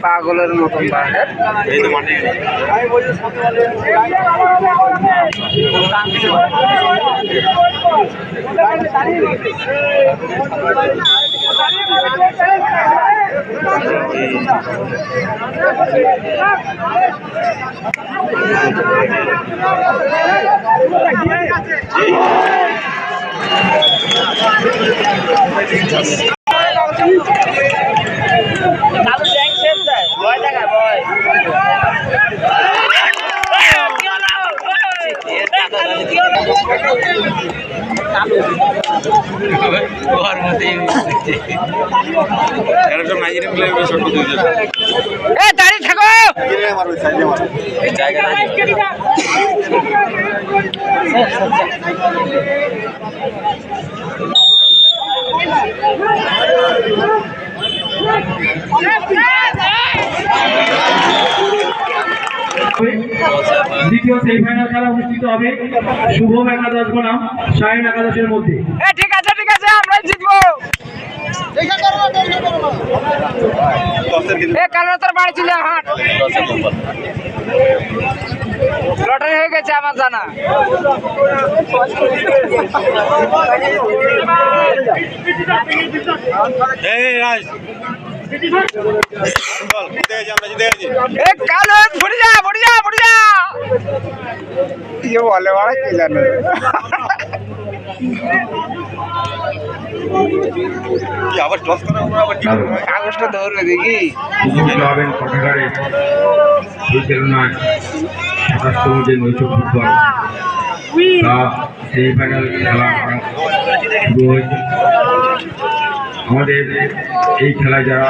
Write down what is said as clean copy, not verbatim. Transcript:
পাগলের মতন দাঁড়িয়ে থাকো জায়গা দ্বিতীয় সেমিফাইনাল খেলা অনুষ্ঠিত হবে শুভম একাদশ বনাম শাহিন একাদশের মধ্যে। ঠিক আছে আমরাই জিতবো। কালো তোর বাড়ি ছিল হাট লটারি হয়ে গেছে আমার জানা। কালো ফুটে যা কি বলে বাড়া কি জানে কাগজটা ধরবে দেখি সেমিফাইনাল খেলা শুরু হয়েছে। আমাদের এই খেলায় যারা